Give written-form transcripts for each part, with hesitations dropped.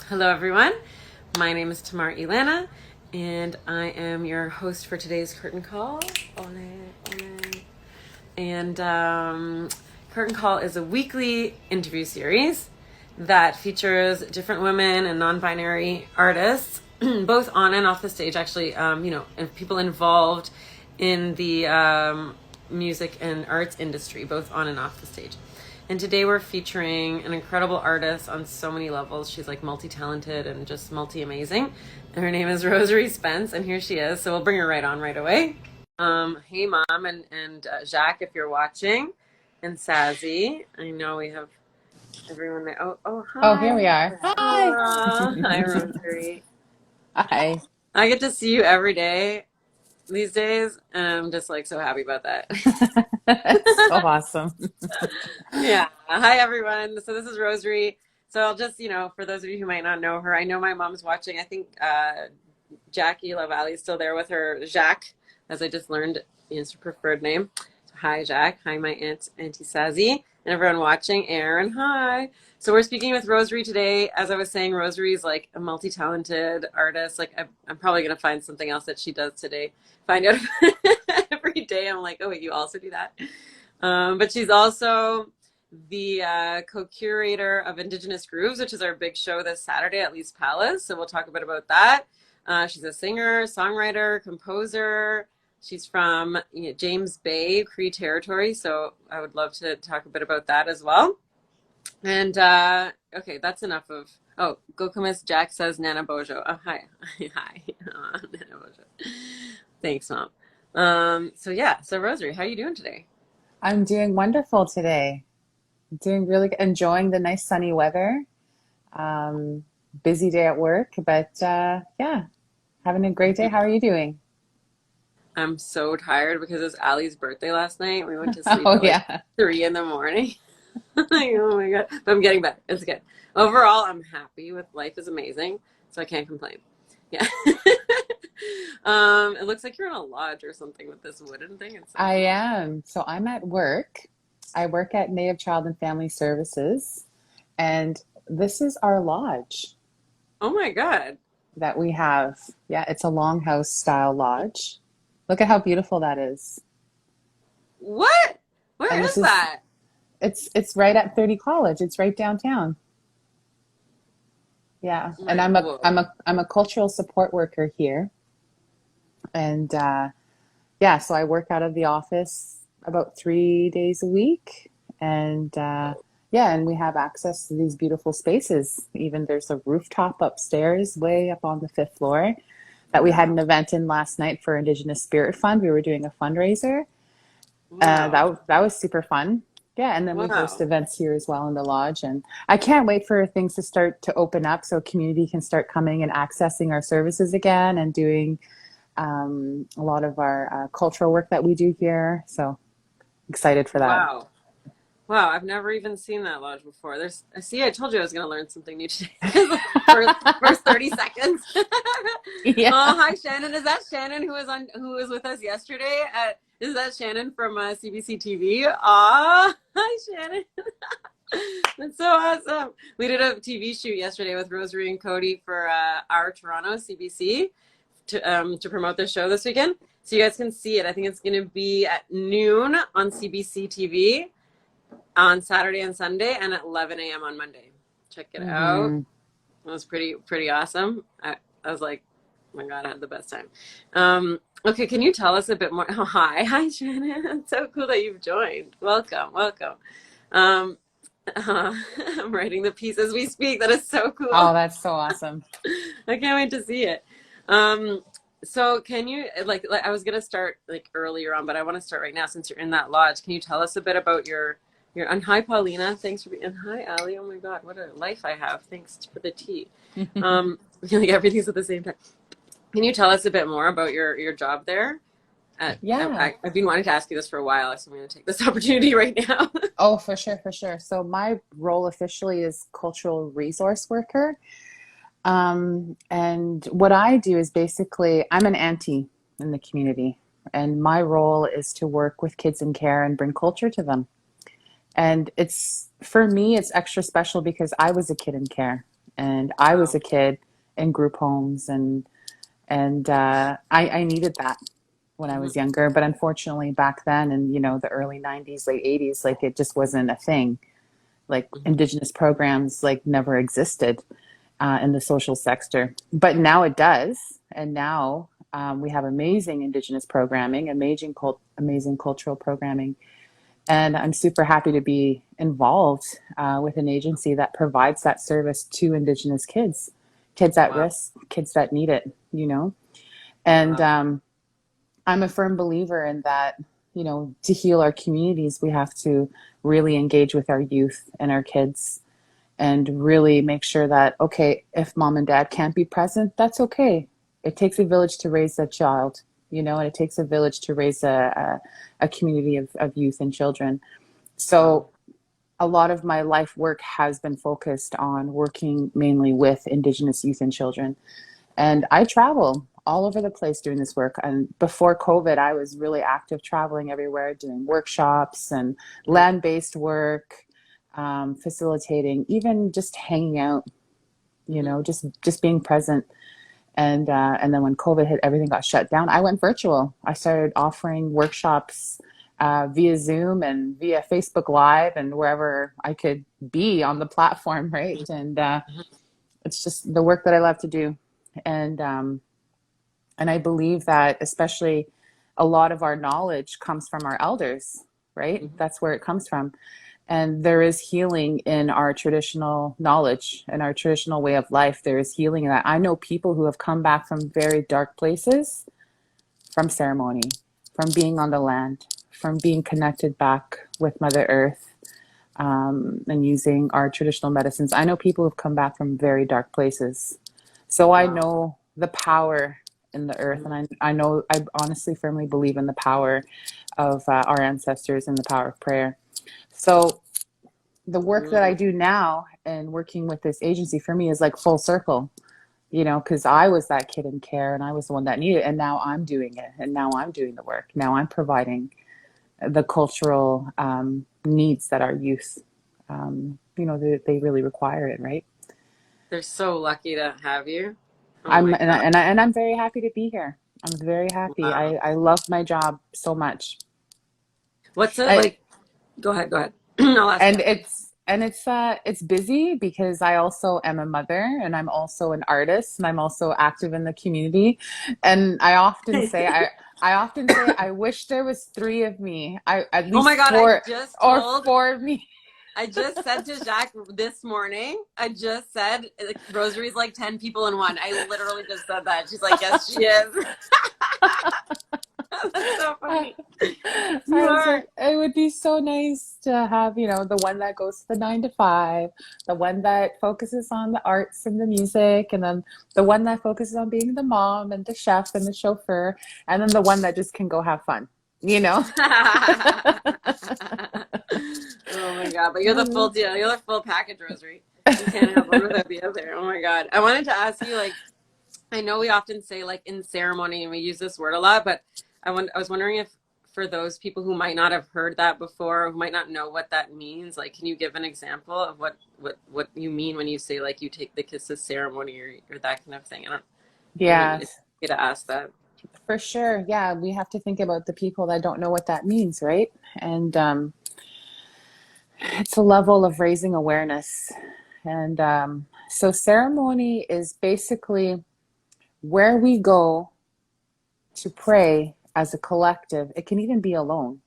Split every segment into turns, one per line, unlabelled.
Hello, everyone. My name is Tamar Ilana, and I am your host for today's Curtain Call. Ole, ole. And Curtain Call is a weekly interview series that features different women and non-binary artists, both on and off the stage, actually, and people involved in the music and arts industry, both on and off the stage. And today we're featuring an incredible artist on so many levels. She's like multi-talented and just multi-amazing. And her name is Rosary Spence, and here she is. So we'll bring her right on right away. Hey, Mom, and Jacques, if you're watching, and Sazi. I know we have everyone there. Oh,
Oh, here we
hi.
are. Hi.
Hi, Rosary.
Hi.
I get to see you every day these days, and I'm just like so happy about that.
That's so awesome.
Yeah. Hi, everyone. So this is Rosary. So I'll just, for those of you who might not know her, I know my mom's watching. I think Jackie Lavallee is still there with her Jacques, as I just learned is her preferred name. So hi, Jacques. Hi, my Auntie Sazi, and everyone watching. Aaron, hi. So we're speaking with Rosary today. As I was saying, Rosary is like a multi-talented artist. Like I'm probably gonna find something else that she does today. Find out every day. I'm like, oh wait, you also do that. But she's also the co-curator of Indigenous Grooves, which is our big show this Saturday at Lee's Palace. So we'll talk a bit about that. She's a singer, songwriter, composer. She's from James Bay, Cree territory. So I would love to talk a bit about that as well. And okay, that's enough of. Oh, Gokumis Jack says Nana Bojo. Oh, hi. Hi. Nana Bojo. Thanks, Mom. So Rosary, how are you doing today?
I'm doing wonderful today. Doing really good. Enjoying the nice sunny weather. Um, Busy day at work, but yeah, having a great day. How are you doing?
I'm so tired because it was Allie's birthday last night. We went to sleep
Oh
at like
yeah.
3 in the morning. Like, oh my God. But I'm getting better. It's good. Overall, I'm happy with life is amazing. So I can't complain. Yeah. It looks like you're in a lodge or something with this wooden thing. It's so
I
cool.
am. So I'm at work. I work at Native Child and Family Services, and this is our lodge
Oh my God.
that we have. Yeah, it's a longhouse style lodge. Look at how beautiful that is.
What? Where
And this
is
is
that?
it's right at 30 College. It's right downtown. Yeah. And
Like, whoa.
I'm a cultural support worker here. And yeah, so I work out of the office about 3 days a week. And yeah, and we have access to these beautiful spaces. Even there's a rooftop upstairs, way up on the fifth floor, that we had
Wow.
an event in last night for Indigenous Spirit Fund. We were doing a fundraiser.
Wow.
That was super fun. Yeah, and then we host
Wow.
events here as well in the lodge, and I can't wait for things to start to open up so community can start coming and accessing our services again and doing a lot of our cultural work that we do here. So excited for that.
Wow. Wow, I've never even seen that lodge before. See, I told you I was going to learn something new today. First 30 seconds. Oh,
Yeah.
hi, Shannon. Is that Shannon who was with us yesterday? Is that Shannon from CBC TV? Aw, hi, Shannon. That's so awesome. We did a TV shoot yesterday with Rosary and Cody for our Toronto CBC to promote the show this weekend. So you guys can see it. I think it's going to be at noon on CBC TV on Saturday and Sunday, and at 11 a.m. on Monday. Check it out.
Hmm.
It was pretty awesome. I was like, oh my God, I had the best time. Okay, can you tell us a bit more? Oh, hi, Shannon. It's so cool that you've joined. Welcome. Um, I'm writing the piece as we speak. That is so cool.
Oh, that's so awesome.
I can't wait to see it. Um, so can you like I was gonna start like earlier on, but I want to start right now since you're in that lodge. Can you tell us a bit about your and hi Paulina, thanks for being and hi Ali. Oh my God, what a life I have. Thanks for the tea. Like everything's at the same time. Can you tell us a bit more about your job there?
Yeah.
I've been wanting to ask you this for a while, so I'm going to take this opportunity right now.
Oh, for sure, for sure. So my role officially is cultural resource worker. And what I do is basically, I'm an auntie in the community, and my role is to work with kids in care and bring culture to them. And it's, for me, it's extra special because I was a kid in care. And I was
Wow.
a kid in group homes, and I needed that when I
Hmm.
was younger. But unfortunately, back then, in the early '90s, late '80s, like it just wasn't a thing. Like
Hmm.
Indigenous programs like never existed in the social sector, but now it does. And now we have amazing Indigenous programming, amazing cultural programming. And I'm super happy to be involved with an agency that provides that service to Indigenous kids, kids at
Wow.
risk, kids that need it. And
Wow.
I'm a firm believer in that, to heal our communities, we have to really engage with our youth and our kids and really make sure that, okay, if mom and dad can't be present, that's okay. It takes a village to raise a child, and it takes a village to raise a community of youth and children.
Wow.
So a lot of my life work has been focused on working mainly with Indigenous youth and children. And I travel all over the place doing this work. And before COVID, I was really active traveling everywhere, doing workshops and
Mhm.
land-based work, facilitating, even just hanging out,
Mhm.
just being present. And then when COVID hit, everything got shut down. I went virtual. I started offering workshops via Zoom and via Facebook Live and wherever I could be on the platform, right? And
Mhm.
it's just the work that I love to do. And and I believe that especially a lot of our knowledge comes from our elders, right?
Mhm.
That's where it comes from. And there is healing in our traditional knowledge and our traditional way of life. There is healing in that. I know people who have come back from very dark places from ceremony, from being on the land, from being connected back with Mother Earth, and using our traditional medicines. I know people who've come back from very dark places. So I
Wow.
know the power in the earth, and
Mhm.
I know, I honestly firmly believe in the power of our ancestors and the power of prayer. So the work that I
Mhm.
do now and working with this agency for me is like full circle, because I was that kid in care and I was the one that needed it. And now I'm doing it. And now I'm doing the work. Now I'm providing the cultural needs that our youth, they really require it, right?
They're so lucky to have you. Oh my God.
And I'm very happy to be here. I'm very happy.
Wow.
I love my job so much.
What's it
I,
like? Go ahead. Go ahead. I'll ask you
and
after.
it's busy because I also am a mother and I'm also an artist and I'm also active in the community. And I often say I wish there was three of me. I at
Oh my
least
God.
four or four of me.
I just said to Jacques this morning, I just said like, Rosary's like 10 people in one. I literally just said that. She's like, yes, she is. That's so
I
funny. You
was
are.
like, it would be so nice to have, the one that goes to the 9 to 5, the one that focuses on the arts and the music, and then the one that focuses on being the mom and the chef and the chauffeur, and then the one that just can go have fun, you know?
Oh my God. But you're the full deal. You're the full package, Rosary. You can't have one without the other. Oh my God. I wanted to ask you, like, I know we often say like in ceremony and we use this word a lot, but I was wondering if for those people who might not have heard that before, who might not know what that means, like can you give an example of what you mean when you say like you take the kisses ceremony or that kind of thing? I don't know if
Yes,
you to ask that.
for sure. Yeah, we have to think about the people that don't know what that means, right? And it's a level of raising awareness. And so ceremony is basically where we go to pray as a collective. It can even be alone,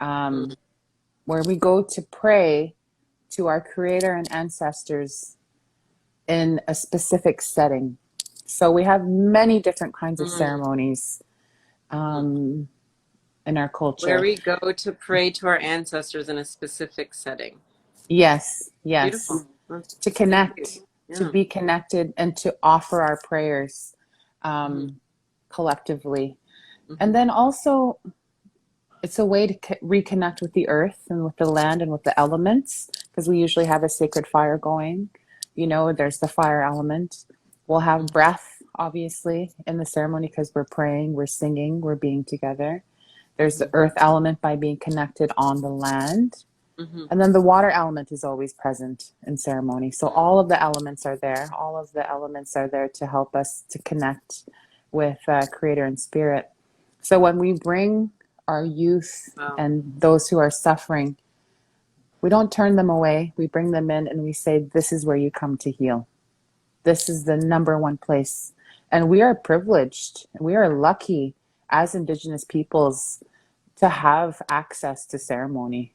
Mm,
um, where we go to pray to our creator and ancestors in a specific setting. So we have many different kinds of
mm,
ceremonies
mm.
um, in our
Where
culture.
we go to pray to our ancestors in a specific setting.
Yes, yes.
Beautiful. That's
To
cute.
connect, to
Yeah.
be connected, and to offer our prayers
Hmm.
collectively.
Hmm.
And then also, it's a way to reconnect with the earth and with the land and with the elements because we usually have a sacred fire going. There's the fire element. We'll have breath, obviously, in the ceremony because we're praying, we're singing, we're being together. There's the
Hmm.
earth element by being connected on the land.
Mm-hmm.
And then the water element is always present in ceremony. So all of the elements are there. All of the elements are there to help us to connect with Creator and Spirit. So when we bring our youth
Wow.
and those who are suffering, we don't turn them away. We bring them in and we say, this is where you come to heal. This is the number one place. And we are privileged. We are lucky as Indigenous peoples to have access to ceremony,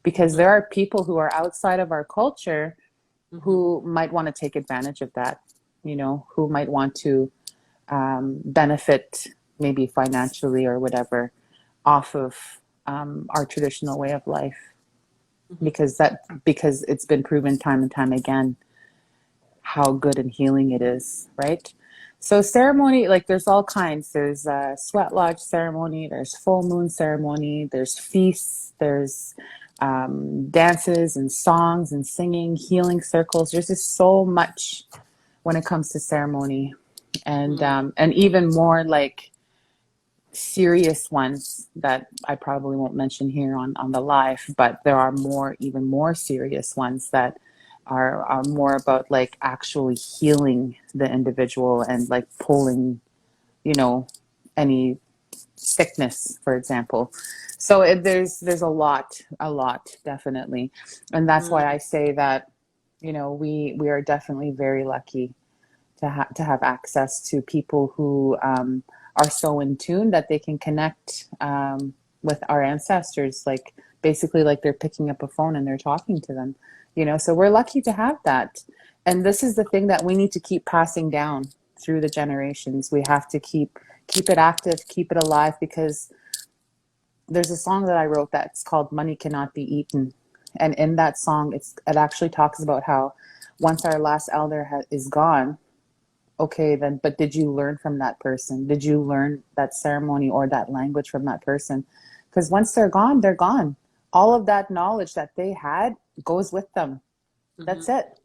because
Mm-hmm.
there are people who are outside of our culture
Mm-hmm.
who might want to take advantage of that, who might want to benefit maybe financially or whatever off of our traditional way of life,
Mm-hmm.
because it's been proven time and time again how good and healing it is, right? So ceremony, like there's all kinds. There's sweat lodge ceremony, there's full moon ceremony, there's feasts, there's dances and songs and singing, healing circles. There's just so much when it comes to ceremony, and even more like serious ones that I probably won't mention here on the live, but there are even more serious ones that are more about like actually healing the individual and like pulling, you know, any sickness, for example. So there's a lot definitely, and that's why I
Mm-hmm.
say that, we are definitely very lucky to have access to people who are so in tune that they can connect with our ancestors, like basically like they're picking up a phone and they're talking to them, so we're lucky to have that. And this is the thing that we need to keep passing down through the generations. We have to keep it active, keep it alive, because there's a song that I wrote that's called Money Cannot Be Eaten. And in that song, it actually talks about how once our last elder is gone, okay, then, but did you learn from that person? Did you learn that ceremony or that language from that person? Because once they're gone, they're gone. All of that knowledge that they had goes with them.
Mm-hmm.
That's it.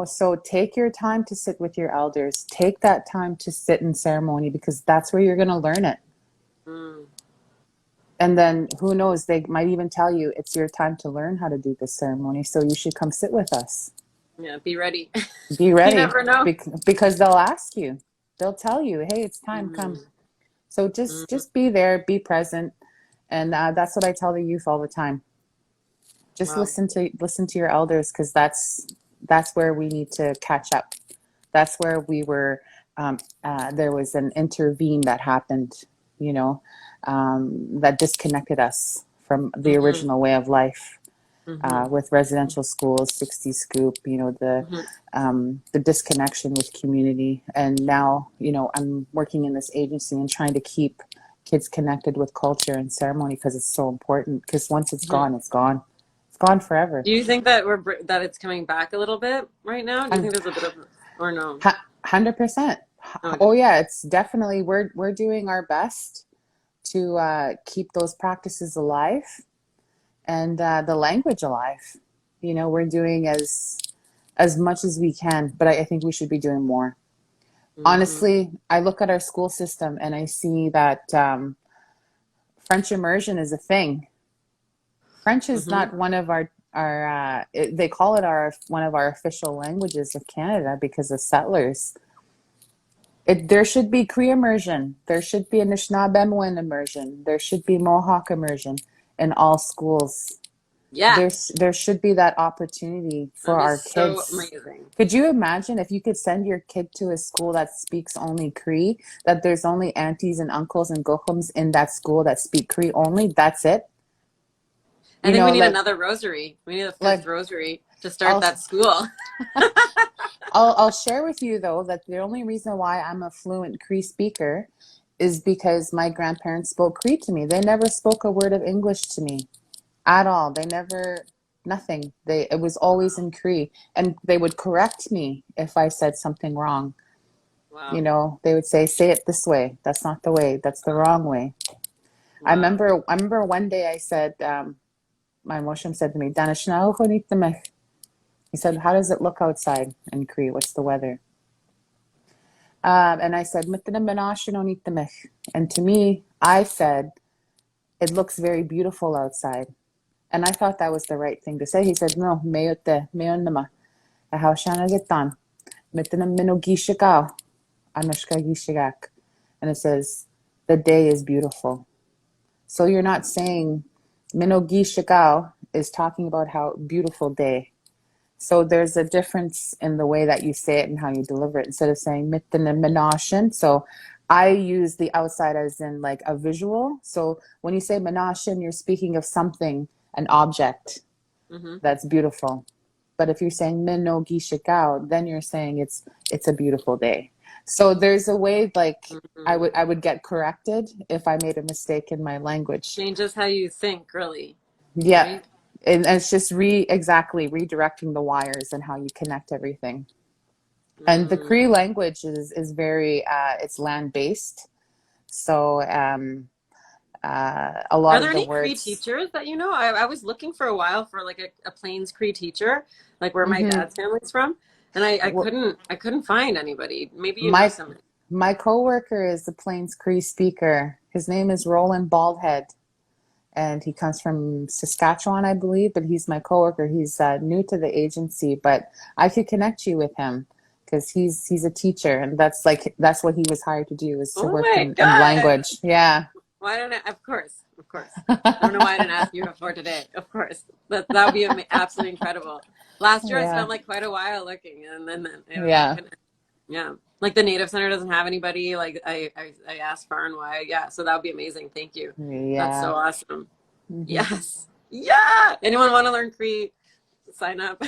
So take your time to sit with your elders. Take that time to sit in ceremony, because that's where you're going to learn it.
Mm.
And then who knows, they might even tell you it's your time to learn how to do this ceremony. So you should come sit with us.
Yeah, be ready.
Be
You
ready,
never know.
because they'll ask you. They'll tell you, hey, it's time, come.
Mm-hmm.
So just be there, be present, and that's what I tell the youth all the time. Just
Wow.
listen to your elders, because that's where we need to catch up. That's where we were. There was an intervene that happened, that disconnected us from the
Mm-hmm.
original way of life.
Mm-hmm.
With residential schools, 60 Scoop,
Mm-hmm.
the disconnection with community. And now, I'm working in this agency and trying to keep kids connected with culture and ceremony, because it's so important. Because once it's
Mm-hmm.
gone, it's gone. It's gone forever.
Do you think that that it's coming back a little bit right now? Do you think there's a bit of, or no?
100%.
Okay.
Oh yeah, it's definitely, we're doing our best to keep those practices alive, and the language alive. We're doing as much as we can, but I think we should be doing more.
Mm-hmm.
Honestly, I look at our school system and I see that French immersion is a thing. French is
Mm-hmm.
not one of they call it one of our official languages of Canada because of settlers. There should be Cree immersion. There should be Anishinaabemowin immersion. There should be Mohawk immersion in all schools.
Yeah,
There should be that opportunity
that'd
for
be
our
so
kids.
amazing.
Could you imagine if you could send your kid to a school that speaks only Cree, that there's only aunties and uncles and gohums in that school that speak Cree only? That's it.
I think we need
Like
another rosary. We need a fifth
like
rosary to start
I'll
that school.
I'll share with you though that the only reason why I'm a fluent Cree speaker is because my grandparents spoke Cree to me. They never spoke a word of English to me at all. They never, nothing. It was always in Cree, and they would correct me if I said something wrong.
Wow.
They would say it this way. That's not the way. That's the wrong way.
Wow.
I remember one day I said, my Moshem said to me, "Danishna uchonitamech." He said, "How does it look outside in Cree? What's the weather?" And I said, "Mitna menashinonitamech." And to me, I said, "It looks very beautiful outside." And I thought that was the right thing to say. He said, no, mayote, mayon nama. Ahawshana getan. Mitina minogishikao. Anushka gishigak. And it says, the day is beautiful. So you're not saying Minogi Shigao is talking about how beautiful day. So there's a difference in the way that you say it and how you deliver it instead of saying Mittene Menashin. So I use the outside as in like a visual. So when you say Menashin, you're speaking of something, an object
Hmm.
that's beautiful. But if you're saying Minogi Shigao, then you're saying it's a beautiful day. So there's a way like
Hmm.
I would get corrected if I made a mistake in my language.
Changes how you think, really,
Yeah.
right?
And it's just exactly redirecting the wires and how you connect everything. And the
Mm.
Cree language is very it's land based. So a
Are
lot
there
of the
any Cree
words.
teachers that you know? I was looking for a while for like a Plains Cree teacher, like where my
Hmm.
dad's family's from, and I couldn't find anybody. Maybe you know
My
somebody.
my coworker is the Plains Cree speaker. His name is Roland Baldhead, and he comes from Saskatchewan, I believe. But he's my coworker. He's new to the agency, but I could connect you with him because he's a teacher, and that's what he was hired to do, is to
Oh
work
my
in
God!
language. Yeah.
Why don't I? Of course, of course. I don't know why I didn't ask you before today. Of course, that would be absolutely incredible. Last year I
Yeah.
spent like quite a while looking, and then I
Yeah.
couldn't. Yeah, like the Native Center doesn't have anybody. Like I asked far and wide. Yeah, so that would be amazing. Thank you. That's
Yeah.
so awesome.
Hmm.
Yes. Yeah. Anyone want to learn Cree? Sign up.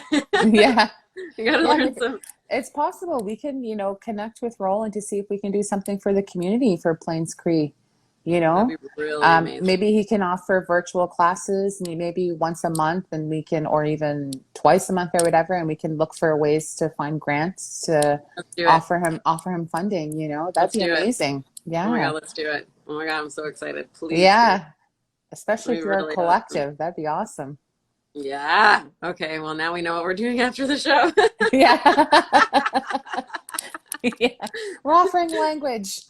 Yeah.
You gotta
Yeah,
learn some.
it's possible we can, connect with Roland to see if we can do something for the community for Plains Cree, you
That'd
know.
be really amazing.
Maybe he can offer virtual classes, maybe once a month, and we can, or even twice a month or whatever, and we can look for ways to find grants to
Let's do it.
offer him funding, That'd
Let's
be
do it.
amazing.
Oh my
Yeah.
God, let's do it. Oh my God, I'm so excited. Please do.
Yeah. Especially
That'd be
through our
really awesome.
collective. That'd be awesome.
Yeah. Okay. Well, now we know what we're doing after the show.
Yeah. Yeah. We're offering language.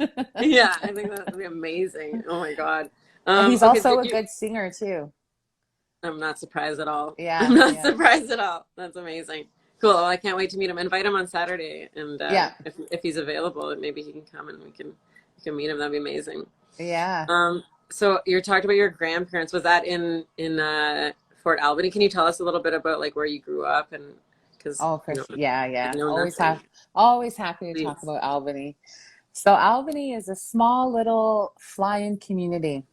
Yeah, I think that would be amazing. Oh my God.
And he's
Okay,
also
did
a
you?
good singer too.
I'm not surprised at all. I'm
Yeah,
not
yeah,
surprised at all. That's amazing. Cool. Well, I can't wait to meet him. Invite him on Saturday, and
yeah,
if he's available, maybe he can come and we can meet him. That'd be amazing.
yeah.
So you talked about your grandparents. Was that in Fort Albany? Can you tell us a little bit about like where you grew up and because
Oh, for sure. Yeah,
I
yeah.
know nothing.
Always happy to talk
Please.
about Albany. So Albany is a small little fly-in community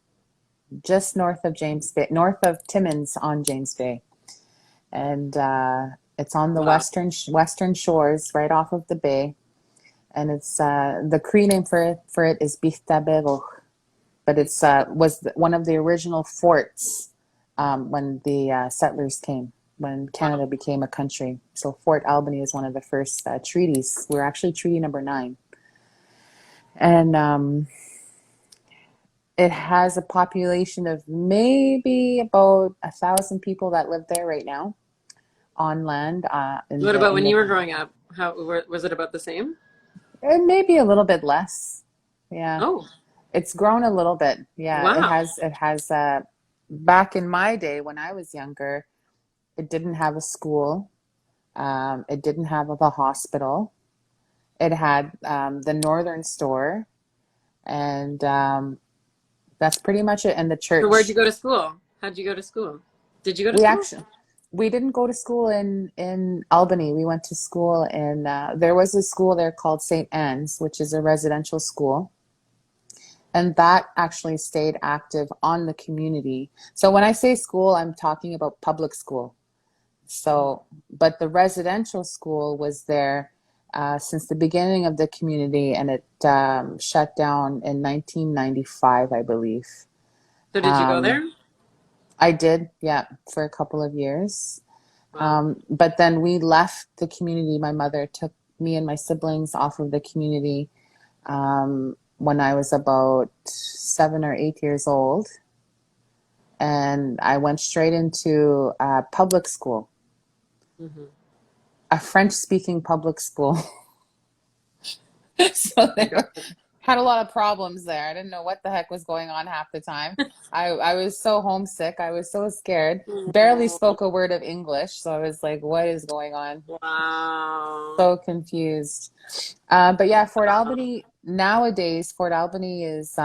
just north of James Bay, north of Timmins on James Bay, and it's on the
Wow.
western shores, right off of the bay. And it's the Cree name for it is Bictabero, but it's one of the original forts when the settlers came, when
Wow.
Canada became a country. So Fort Albany is one of the first treaties. We're actually treaty number 9, and it has a population of maybe about 1,000 people that live there right now on land
What about when you were growing up? Was it about the same?
maybe a little bit less. Yeah.
Oh,
It's grown a little bit. Yeah,
wow.
it has back in my day when I was younger, it didn't have a school. It didn't have the hospital. It had the northern store, and that's pretty much it. And the
So where'd you
church.
go to school? How'd you go to school? Did you go to
We
school?
actually we didn't go to school in Albany. We went to school in there was a school there called St. Anne's, which is a residential school. And that actually stayed active on the community. So when I say school, I'm talking about public school.
Mhm.
So, but the residential school was there since the beginning of the community, and it shut down in 1995, I believe.
So did you go
Um,
there?
I did, yeah, for a couple of years.
Wow.
But then we left the community. My mother took me and my siblings off of the community when I was about 7 or 8 years old, and I went straight into public school,
Hmm.
a French-speaking public school. So
My
there,
God.
Had a lot of problems there. I didn't know what the heck was going on half the time. I was so homesick. I was so scared. Barely
Oh,
spoke a word of English, so I was like, what is going on?
wow.
So confused. But yeah, Fort Albany nowadays, Fort Albany is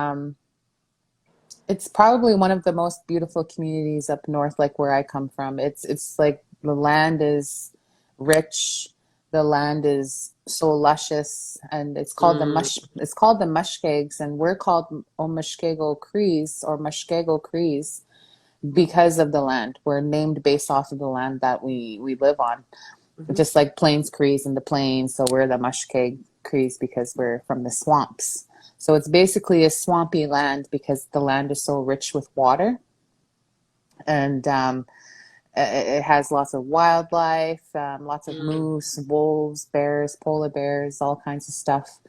it's probably one of the most beautiful communities up north, like where I come from. It's like the land is rich, the land is so luscious, and
Mm,
it's called the Mushkegs, and we're called Mushkego Crees or Mushkego Crees because of the land. We're named based off of the land that we live on,
mhm,
just like Plains Crees in the plains. So we're the Mushkeg Crees because we're from the swamps. So it's basically a swampy land because the land is so rich with water, and it has lots of wildlife, lots of
mm,
moose, wolves, bears, polar bears, all kinds of stuff.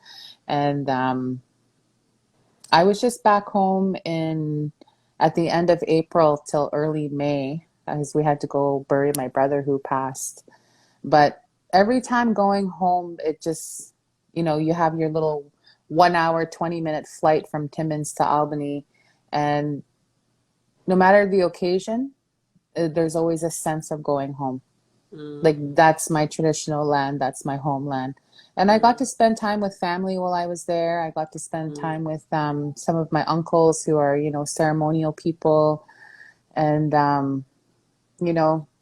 And I was just back home in at the end of April till early May, as we had to go bury my brother who passed. But every time going home, it just, you have your little 1 hour, 20-minute flight from Timmins to Albany. And no matter the occasion, there's always a sense of going home. Like,
mm,
that's my traditional land, that's my homeland. And I got
mm,
to spend time with family while I was there. I got to spend
mm.
time with some of my uncles who are, ceremonial people. And,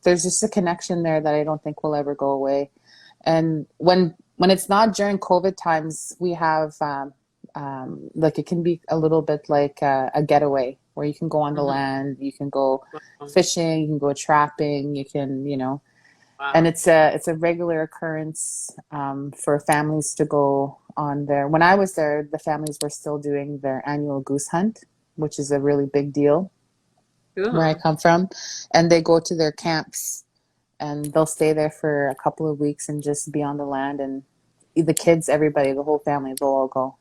there's just a connection there that I don't think will ever go away. And when it's not during COVID times, we have like it can be a little bit like a getaway where you can go on the
Mhm.
land, you can go
Wow.
fishing, you can go trapping, you can, and
Wow.
it's a regular occurrence for families to go on there. When I was there, the families were still doing their annual goose hunt, which is a really big deal where I
Cool.
come from, and they go to their camps and they'll stay there for a couple of weeks and just be on the land, and the kids, everybody, the whole family, they'll all go,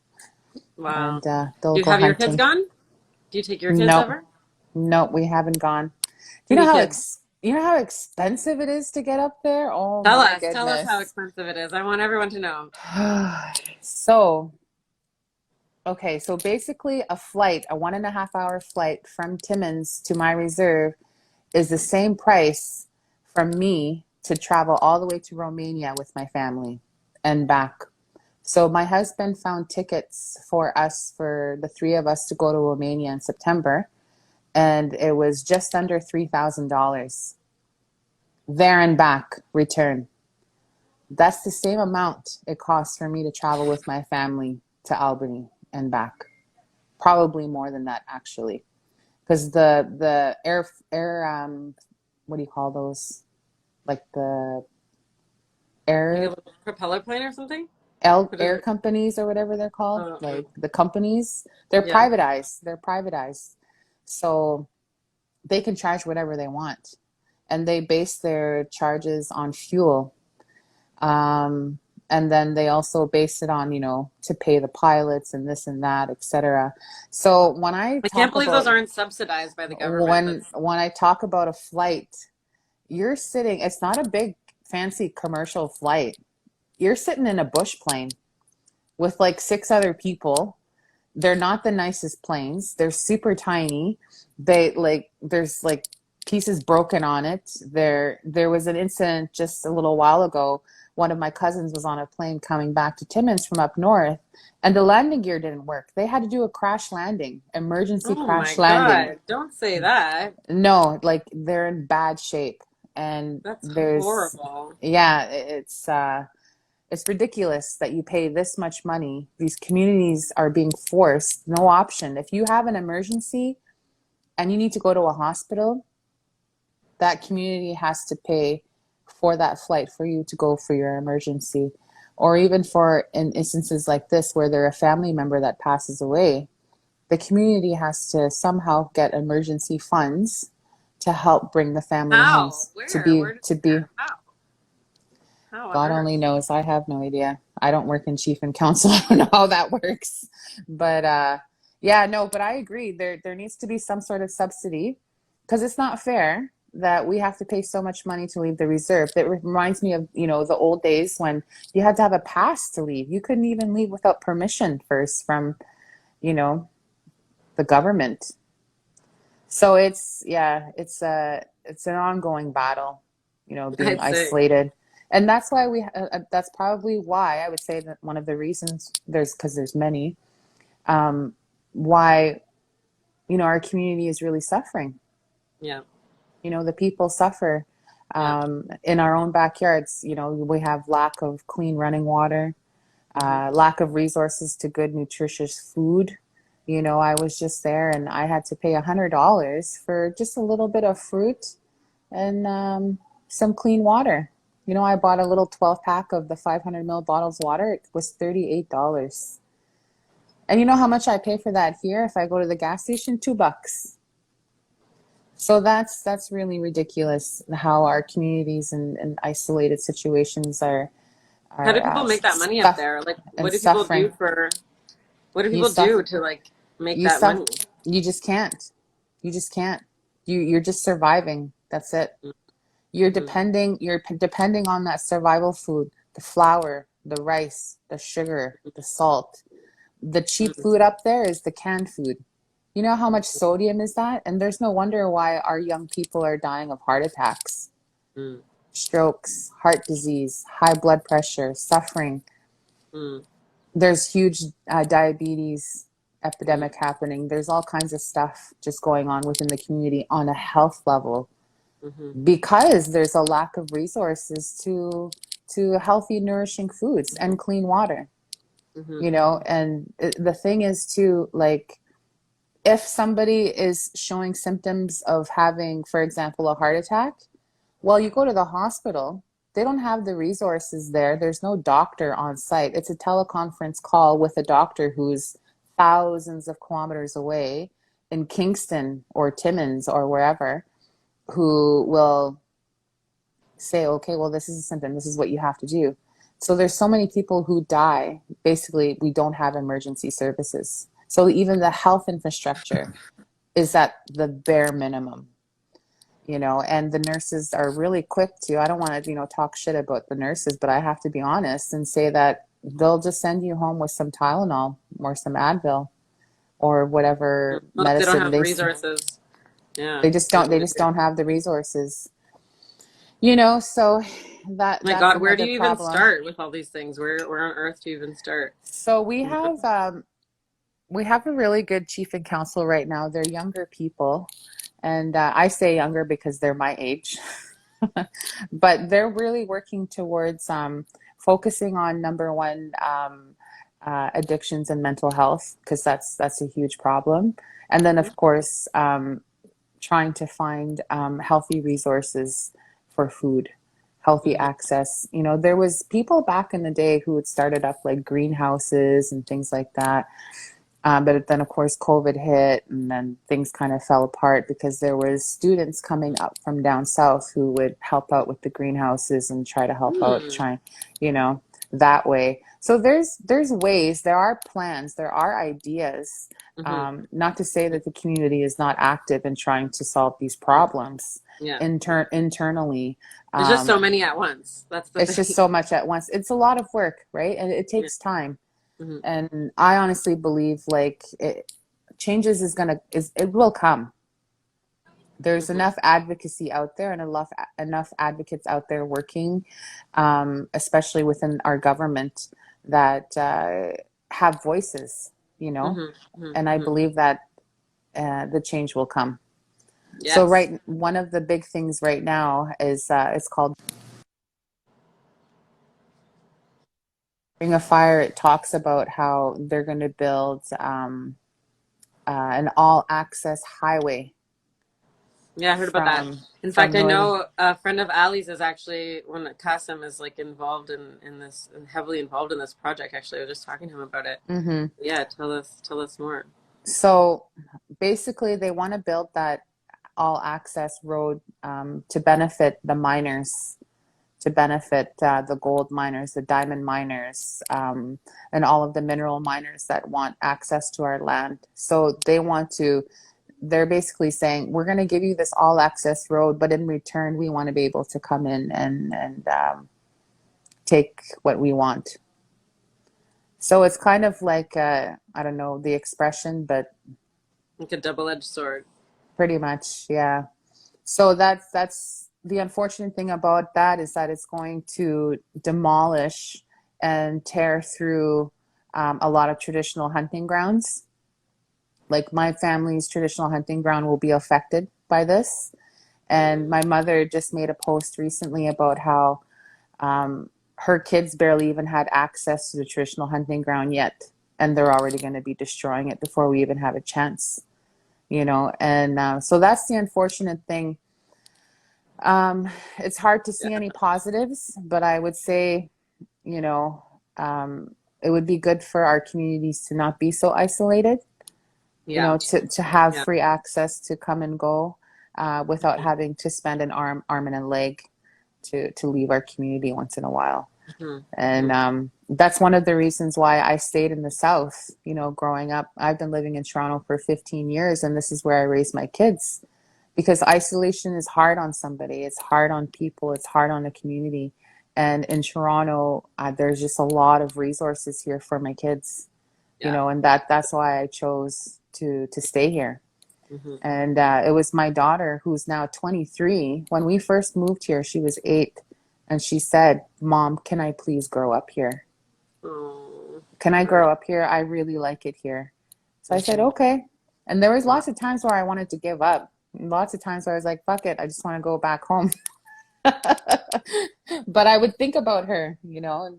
Wow.
and they'll
Do you
go
have your kids
hunting.
gone? Do you take your kids
No,
over?
no, we haven't gone.
How many kids?
You know how expensive it is to get up there? Oh
Tell
my
us. Tell us how
goodness.
expensive it is. I want everyone to know.
So, okay, so basically a 1.5 hour flight from Timmins to my reserve is the same price from me to travel all the way to Romania with my family and back. So my husband found tickets for us, for the three of us, to go to Romania in September, and it was just under $3,000 there and back return. That's the same amount it costs for me to travel with my family to Albany and back. Probably more than that, actually, because the air what do you call those? Like the
Like a
air
little propeller plane or something? What is
air
it?
companies or whatever they're called,
Uh,
like the companies, they're
yeah.
privatized. They're privatized. So they can charge whatever they want. And they base their charges on fuel. Um, and then they also base it on, to pay the pilots and this and that, etc. So
I can't believe those aren't subsidized by the government. That's
when I talk about a flight, you're sitting, it's not a big fancy commercial flight. You're sitting in a bush plane with like six other people. They're not the nicest planes. They're super tiny. They like there's like pieces broken on it. There was an incident just a little while ago. One of my cousins was on a plane coming back to Timmins from up north, and the landing gear didn't work. They had to do a crash landing, emergency
oh my
crash landing.
God. Don't say that.
No, like they're in bad shape. And
That's
there's
horrible.
yeah, it's ridiculous that you pay this much money. These communities are being forced, no option. If you have an emergency and you need to go to a hospital, that community has to pay for that flight for you to go for your emergency. Or even for in instances like this where they're a family member that passes away, the community has to somehow get emergency funds to help bring the family
How?
homes
Where? Where?
to be
Where? How? How on
God
earth?
only knows. I have no idea. I don't work in chief and council. I don't know how that works. But yeah, no, but I agree. There needs to be some sort of subsidy because it's not fair. that we have to pay so much money to leave the reserve. That reminds me of, the old days when you had to have a pass to leave. You couldn't even leave without permission first from, you know, the government. So it's an ongoing battle, being
I'd say.
isolated. And that's why that's probably why I would say that one of the reasons because there's many, um, why, our community is really suffering.
Yeah.
The people suffer
Yeah.
in our own backyards. We have lack of clean running water,
Hmm.
lack of resources to good, nutritious food. I was just there and I had to pay $100 for just a little bit of fruit and some clean water. I bought a little 12 pack of the 500 ml bottles of water. It was $38. And you know how much I pay for that here if I go to the gas station? $2. So that's really ridiculous how our communities and isolated situations are
How do
are
people make that money up
stuff
there? Like,
and
what do people do
suffering.
for, what do
You
people
suffer.
do to like make
You
that
suffer.
money?
You just can't. You just can't. You're just surviving. That's it.
Mm-hmm.
You're depending on that survival food, the flour, the rice, the sugar, the salt. The cheap food up there is the canned food. You know how much sodium is that? And there's no wonder why our young people are dying of heart attacks,
Mm-hmm.
strokes, heart disease, high blood pressure, suffering. There's huge diabetes epidemic happening. There's all kinds of stuff just going on within the community on a health level
Mm-hmm.
because there's a lack of resources to healthy, nourishing foods and clean water.
Mm-hmm.
And the thing is too, like, if somebody is showing symptoms of having, for example, a heart attack, well, you go to the hospital, they don't have the resources there. There's no doctor on site. It's a teleconference call with a doctor who's thousands of kilometers away in Kingston or Timmins or wherever, who will say, okay, well, this is a symptom. This is what you have to do. So there's so many people who die. Basically, we don't have emergency services. So even the health infrastructure is at the bare minimum, and the nurses are really quick to, I don't want to, talk shit about the nurses, but I have to be honest and say that they'll just send you home with some Tylenol or some Advil or whatever
Well, if they don't
medicine
have the resources, yeah,
they
totally
just
agree.
don't have the resources, so
My
that's
God, where do
another
you even
problem.
start with all these things? Where on earth do you even start?
So
You know?
we have a really good chief and council right now. They're younger people, and I say younger because they're my age. But they're really working towards focusing on number one, addictions and mental health, because that's a huge problem, and then of course trying to find healthy resources for food, healthy
Mm-hmm.
access. There was people back in the day who had started up like greenhouses and things like that, but then, of course, COVID hit, and then things kind of fell apart because there was students coming up from down south who would help out with the greenhouses and try to help out,
Mm-hmm.
you know, that way. So there's ways, there are plans, there are ideas.
Mm-hmm.
Not to say that the community is not active in trying to solve these problems
Yeah,
internally.
there's just so
Um,
many at once. That's the
it's just
thing.
so much at once. It's a lot of work, right? And it
Yeah.
takes time.
Mm-hmm.
And I honestly believe like changes it will come. There's
Mm-hmm.
enough advocacy out there and enough advocates out there working, especially within our government, that have voices,
Mm-hmm.
and I
Mm-hmm.
believe that the change will come. So
Yes.
one of the big things right now is it's called Ring of Fire. It talks about how they're going to build an all access highway
Yeah, I heard about that. In fact,
from
I
northern.
know a friend of Ali's is actually when Kasim is like involved in this and heavily involved in this project. Actually, I was just talking to him about it.
Hmm.
Yeah, tell us more.
So basically, they want to build that all access road to benefit the miners, to benefit the gold miners, the diamond miners, and all of the mineral miners that want access to our land. So they want to they're basically saying, we're going to give you this all access road, but in return, we want to be able to come in and take what we want. So it's kind of like, I don't know the expression, but
Like a double-edged sword.
pretty much, yeah. So that's the unfortunate thing about that, is that it's going to demolish and tear through a lot of traditional hunting grounds. Like my family's traditional hunting ground will be affected by this. And my mother just made a post recently about how her kids barely even had access to the traditional hunting ground yet, and they're already going to be destroying it before we even have a chance, you know. And so that's the unfortunate thing. It's hard to see
Yeah.
any positives, but I would say, you know, it would be good for our communities to not be so isolated, you
Yeah.
know, to have
Yeah.
free access to come and go without
Mhm.
having to spend an arm and a leg to leave our community once in a while.
Mhm.
And
Mhm.
that's one of the reasons why I stayed in the South, you know, growing up. I've been living in Toronto for 15 years, and this is where I raised my kids, because isolation is hard on somebody. It's hard on people. It's hard on the community. And in Toronto, there's just a lot of resources here for my kids, you
Yeah.
know, and that's why I chose to stay here.
Mhm.
And it was my daughter, who's now 23. When we first moved here, she was 8. And she said, Mom, can I please grow up here?
Oh.
Can I
Right.
grow up here? I really like it here. So I said,
Mhm.
okay. And there was
Wow.
lots of times where I wanted to give up. Lots of times where I was like, fuck it, I just want to go back home. But I would think about her, you know,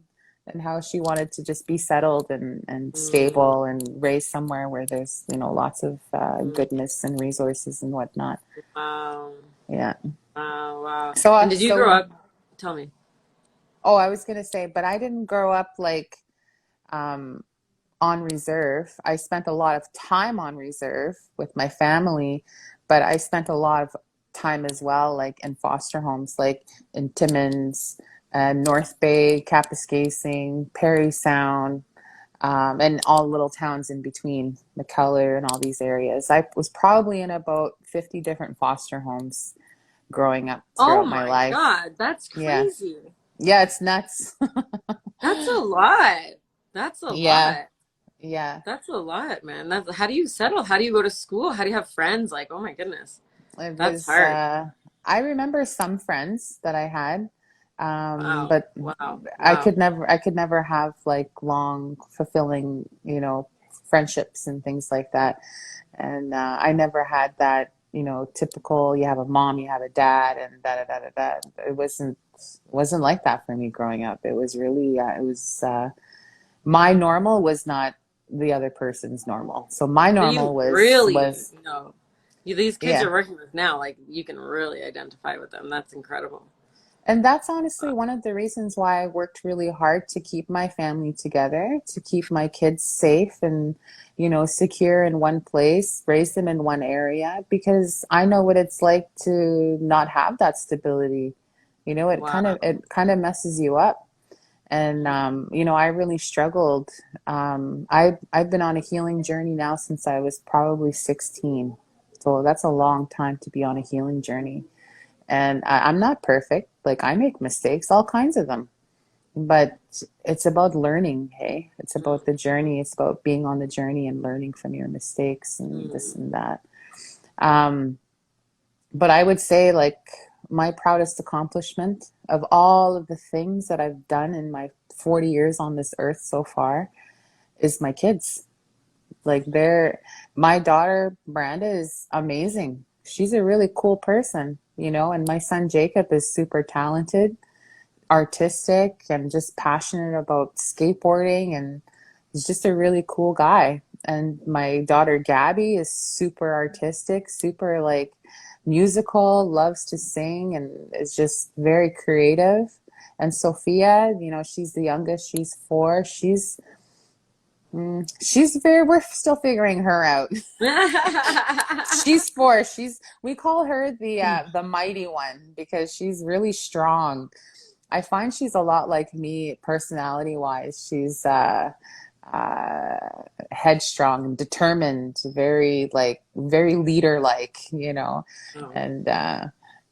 and how she wanted to just be settled and
Mm.
stable and raised somewhere where there's, you know, lots of
Mm.
goodness and resources and whatnot.
Wow.
Yeah.
Wow. Wow.
So,
And did you grow up? Tell me.
oh, I was gonna say, but I didn't grow up like um, on reserve. I spent a lot of time on reserve with my family, but I spent a lot of time as well, like in foster homes, like in Timmins, North Bay, Kapuskasing, Parry Sound, and all little towns in between, McKellar and all these areas. I was probably in about 50 different foster homes growing up
Oh
throughout my
my
life.
God, that's
Yeah.
crazy.
Yeah, it's nuts.
That's a lot. That's a
Yeah.
lot.
Yeah.
That's a lot, man. That's how do you settle? How do you go to school? How do you have friends? Like, oh my goodness.
It
That's
was,
hard.
I remember some friends that I had,
Wow.
but
Wow. Wow.
I could never have like long, fulfilling, you know, friendships and things like that. And I never had that, you know, typical, you have a mom, you have a dad, and da da da da da. It wasn't like that for me growing up. It was really, my normal was not the other person's normal. So my
So
normal
you
was
really,
was
these kids
yeah.
you're working with now, like you can really identify with them. That's incredible.
And that's honestly one of the reasons why I worked really hard to keep my family together, to keep my kids safe and, you know, secure in one place, raise them in one area, because I know what it's like to not have that stability. You know,
Wow.
it kind of messes you up. And you know, I really struggled. I've been on a healing journey now since I was probably 16. So that's a long time to be on a healing journey. And I'm not perfect. Like I make mistakes, all kinds of them. But it's about learning, hey? It's about the journey. It's about being on the journey and learning from your mistakes and this
Mm.
and that. Um, but I would say like my proudest accomplishment of all of the things that I've done in my 40 years on this earth so far is my kids. Like my daughter Miranda is amazing. She's a really cool person, you know, and my son Jacob is super talented, artistic, and just passionate about skateboarding, and he's just a really cool guy. And my daughter Gabby is super artistic, super like musical, loves to sing, and is just very creative. And Sophia, you know, she's the youngest, she's 4. We're still figuring her out. She's 4. We call her the mighty one because she's really strong. I find she's a lot like me personality wise. She's uh, headstrong and determined, very like very leader like, you know,
Oh,
and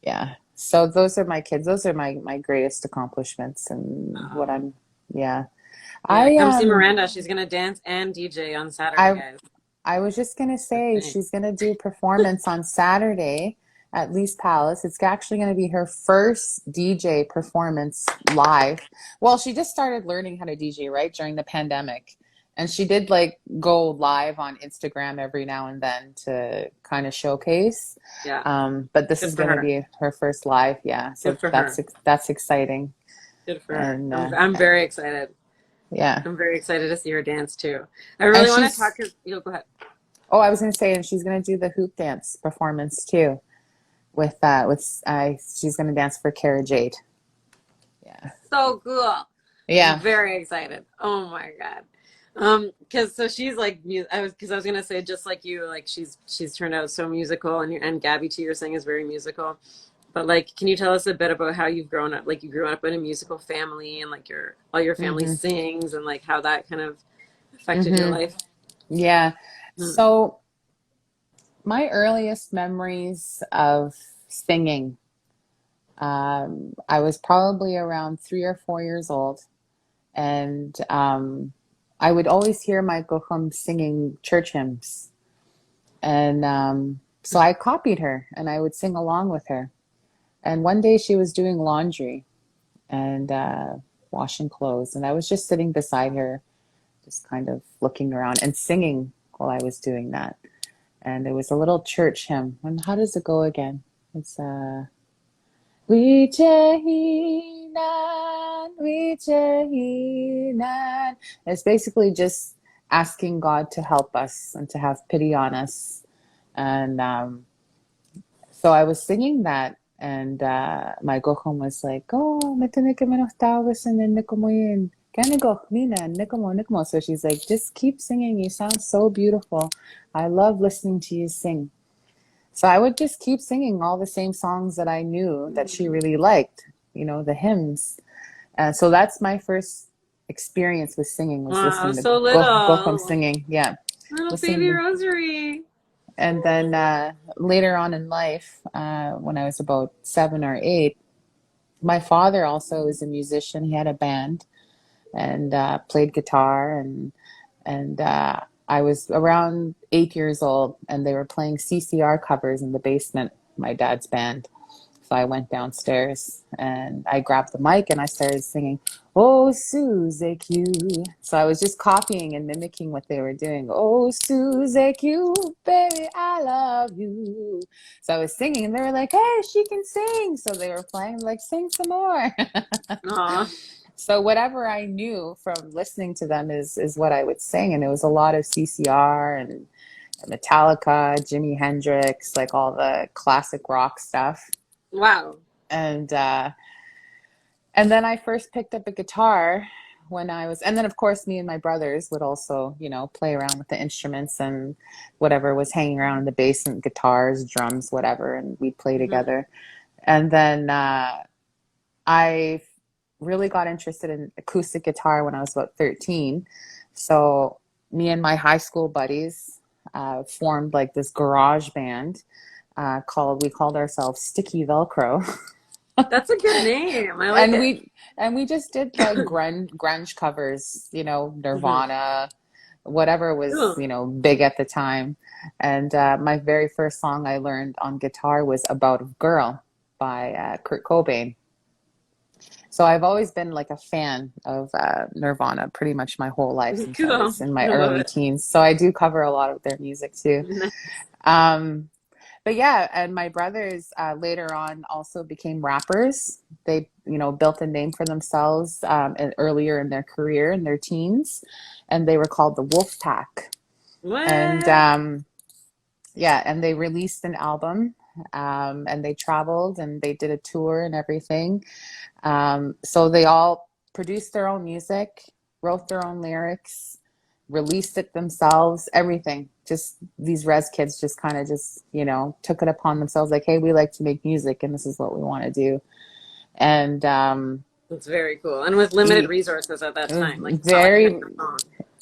yeah. So those are my kids. Those are my greatest accomplishments and what
oh.
I'm. Yeah,
Yeah,
I
come see Miranda. She's gonna dance and DJ on Saturday,
I
guys.
I was just gonna
That's
say
me.
she's gonna do performance on Saturday at Lee's Palace. It's actually gonna be her first DJ performance live. Well, she just started learning how to DJ right during the pandemic. And she did like go live on Instagram every now and then to kind of showcase.
Yeah,
But this
good
is
for
gonna
her.
be her first live, yeah.
Good
So
for her.
that's exciting.
Good for her.
And
I'm very excited.
yeah.
I'm very excited to see her dance too. I
And
really want to talk
she's
because you know, go ahead.
oh, I was gonna say, and she's gonna do the hoop dance performance too. With she's gonna dance for Cara Jade. Yeah.
So cool. I'm
Yeah.
very excited. Oh my God. Because so she's like I was gonna say just like you, like she's turned out so musical, and Gabby too, you're saying is very musical. But like, can you tell us a bit about how you've grown up? Like you grew up in a musical family, and like your all your family
Mm-hmm.
sings, and like how that kind of affected your
Mm-hmm.
life.
Yeah.
Mm.
So my earliest memories of singing, I was probably around 3 or 4 years old, and I would always hear my gohum singing church hymns, and so I copied her, and I would sing along with her. And one day she was doing laundry and washing clothes, and I was just sitting beside her, just kind of looking around and singing while I was doing that. And it was a little church hymn. And how does it go again? It's Wichehinan. It's basically just asking God to help us and to have pity on us. And so I was singing that, and my gohom was like, "Oh, metanike menos tawis and nikomoyin. Kanigo, Nina, nikomo, nikomo." So she's like, "Just keep singing. You sound so beautiful. I love listening to you sing." So I would just keep singing all the same songs that I knew that she really liked, you know, the hymns. So that's my first experience with singing was
Wow,
listening to
so
gohom
little,
singing. Yeah,
little
listening
baby
to.
Rosary.
And then later on in life, when I was about 7 or 8, my father also is a musician. He had a band and played guitar, and I was around 8 years old, and they were playing CCR covers in the basement, my dad's band. So I went downstairs and I grabbed the mic and I started singing, "Oh, Suze Q." So I was just copying and mimicking what they were doing. "Oh, Suze Q, baby, I love you." So I was singing and they were like, "Hey, she can sing." So they were playing, like, "Sing some more."
Aw,
So whatever I knew from listening to them is what I would sing. And it was a lot of CCR and Metallica, Jimi Hendrix, like all the classic rock stuff.
wow.
And and then I first picked up a guitar when I was, and then of course me and my brothers would also, you know, play around with the instruments and whatever was hanging around in the basement, guitars, drums, whatever, and we'd play
Hmm.
together. And then I really got interested in acoustic guitar when I was about 13. So me and my high school buddies formed like this garage band we called ourselves Sticky Velcro.
That's a good name. I like
and
it.
we just did like grunge covers, you know,
Hmm.
Nirvana, whatever was,
Cool.
you know, big at the time. And my very first song I learned on guitar was "About a Girl" by Kurt Cobain. So I've always been like a fan of Nirvana pretty much my whole life since I
Cool.
was in my
I love
early
it.
teens. So I do cover a lot of their music too. Um, but yeah, and my brothers later on also became rappers. They, you know, built a name for themselves earlier in their career, in their teens, and they were called the Wolf Pack. And
What?
yeah, and they released an album, and they traveled and they did a tour and everything. So they all produced their own music, wrote their own lyrics, released it themselves, everything. Just these res kids just kind of just, you know, took it upon themselves like, hey, we like to make music and this is what we want to do. And
It's very cool. And with limited resources at that time. Like it's not like a
very,
microphone.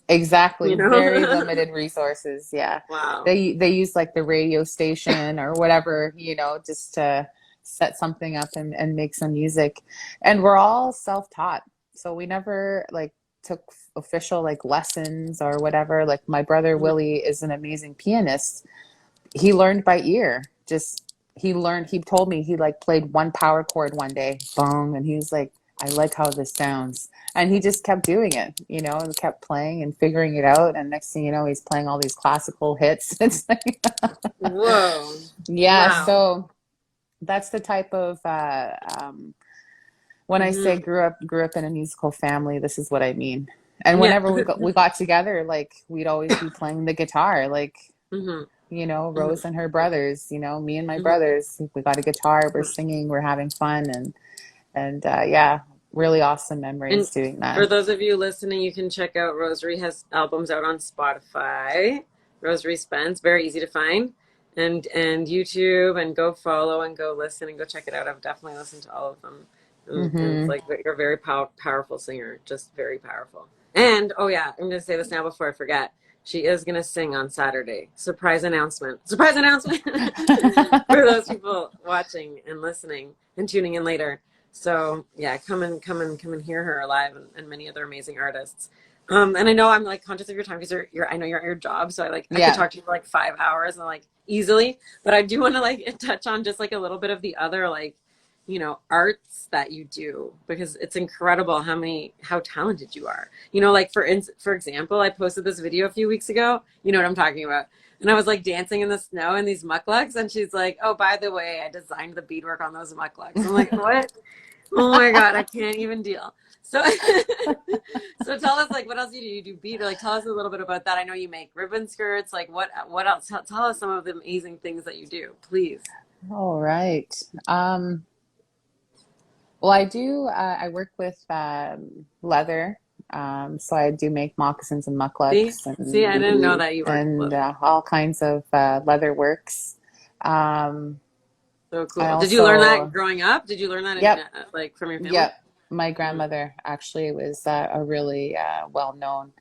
Exactly.
you
Very
know?
limited resources. Yeah.
Wow.
They use like the radio station or whatever, you know, just to set something up and make some music. And we're all self-taught. So we never like took official like lessons or whatever. Like my brother
Mhm.
Willie is an amazing pianist. He learned by ear. Just he learned, he told me he like played one power chord one day, boom, and he was like, I like how this sounds. And he just kept doing it, you know, and kept playing and figuring it out. And next thing you know, he's playing all these classical hits. It's like,
Whoa.
yeah,
Wow.
so that's the type of when I say
Hmm.
grew up in a musical family, this is what I mean. And
Yeah.
whenever we got together, like we'd always be playing the guitar, like
Hmm.
you know,
Hmm.
Rose and her brothers, you know, me and my
Hmm.
brothers, we got a guitar, we're singing, we're having fun and yeah, really awesome
And
memories doing
for
that.
those of you listening, you can check out Rosary has albums out on Spotify. Rosary Spence, very easy to find. And YouTube, and go follow and go listen and go check it out. I've definitely listened to all of them. And it's
Hmm.
like you're a very powerful singer, just very powerful. And oh yeah, I'm gonna say this now before I forget. She is gonna sing on Saturday. Surprise announcement. Surprise announcement for those people watching and listening and tuning in later. So yeah, come and hear her live, and many other amazing artists. And I know I'm like conscious of your time because I know you're at your job, so I could
Yeah.
talk to you for like 5 hours and like easily, but I do want to like touch on just like a little bit of the other like, arts that you do, because it's incredible how talented you are. Like for example, I posted this video a few weeks ago. You know what I'm talking about. And I was like dancing in the snow in these mucklucks, and she's like, "Oh, by the way, I designed the beadwork on those mucklucks." I'm like, "What? Oh my God, I can't even deal." So, so tell us, like, what else you do? You do bead, or like, tell us a little bit about that. I know you make ribbon skirts. Like, what else? Tell us some of the amazing things that you do, please.
All right. Um, well, I work with leather. So I do make moccasins and
See,
mucklucks
see, I didn't know that you worked with
and
leather.
all kinds of leather works. Um,
So
I
cool. Did you learn that
also,
growing up? Did you learn that in
yep,
like from your family?
yep. My
Mm.
grandmother actually was a really well-known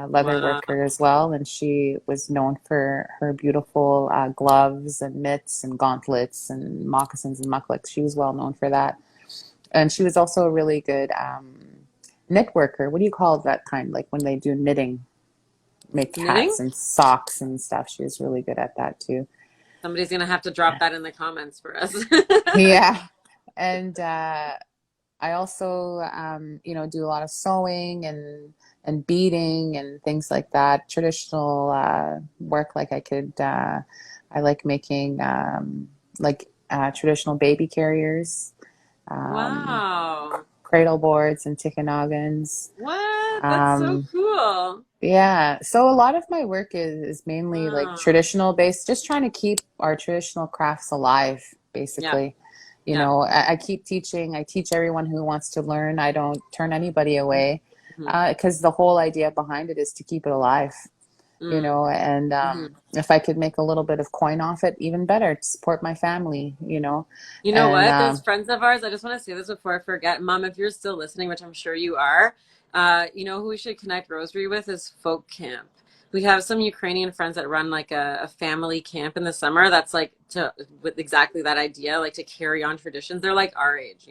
leather
Wow.
worker as well, and she was known for her beautiful gloves and mitts and gauntlets and moccasins and mucklucks. She was well known for that, and she was also a really good knit worker. What do you call that kind? Like when they do knitting, make hats
Knitting?
and socks and stuff. She was really good at that too.
Somebody's gonna have to drop that in the comments for us.
Yeah, and I also, you know, do a lot of sewing and beading and things like that. Traditional work, like I like making traditional baby carriers, um,
Wow.
cradle boards and tikanagans.
What? That's so
Um,
cool.
yeah, so a lot of my work is mainly like
Wow.
traditional based, just trying to keep our traditional crafts alive,
Yeah.
basically. You
Yeah.
know, I keep teaching, I teach everyone who wants to learn. I don't turn anybody away
Hmm.
because the whole idea behind it is to keep it alive, you
Mm.
know, and
Hmm.
if I could make a little bit of coin off it, even better to support my family, you know,
You know
and
what? Those friends of ours, I just want to say this before I forget. Mom, if you're still listening, which I'm sure you are, you know who we should connect Rosary with is Folk Camp. We have some Ukrainian friends that run like a family camp in the summer that's like with exactly that idea, like to carry on traditions. They're like our age,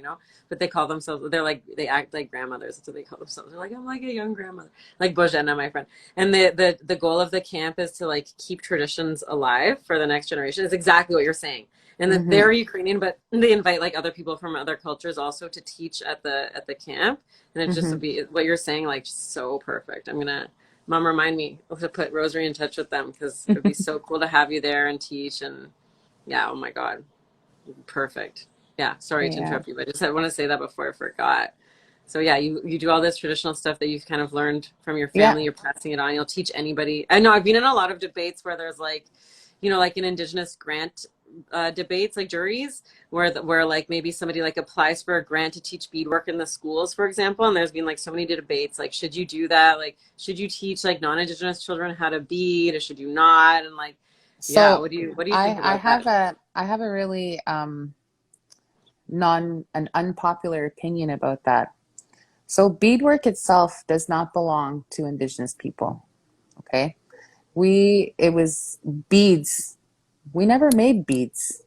but they call themselves, they act like grandmothers. That's what they call themselves. They're like, I'm like a young grandmother, like Bojena, my friend. And the goal of the camp is to like keep traditions alive for the next generation. Is exactly what you're saying, and that
hmm
they're Ukrainian, but they invite like other people from other cultures also to teach at the camp, and it just
hmm
would be what you're saying, like so perfect. I'm gonna, Mom, remind me to put Rosary in touch with them because it would be so cool to have you there and teach, and yeah, oh my God, perfect. Yeah, sorry to
yeah,
interrupt you, but I want to say that before I forgot. So yeah, you do all this traditional stuff that you've kind of learned from your
yeah.
family. You're passing it on. You'll teach anybody. I know I've been in a lot of debates where there's like, like an Indigenous grant debates, like juries, where like maybe somebody like applies for a grant to teach beadwork in the schools, for example, and there's been like so many debates, like should you do that? Like should you teach like non-Indigenous children how to bead, or should you not? And like, yeah,
So
what do you think
I
about that?
have a really non an unpopular opinion about that. So beadwork itself does not belong to Indigenous people. Okay. It was beads. We never made beads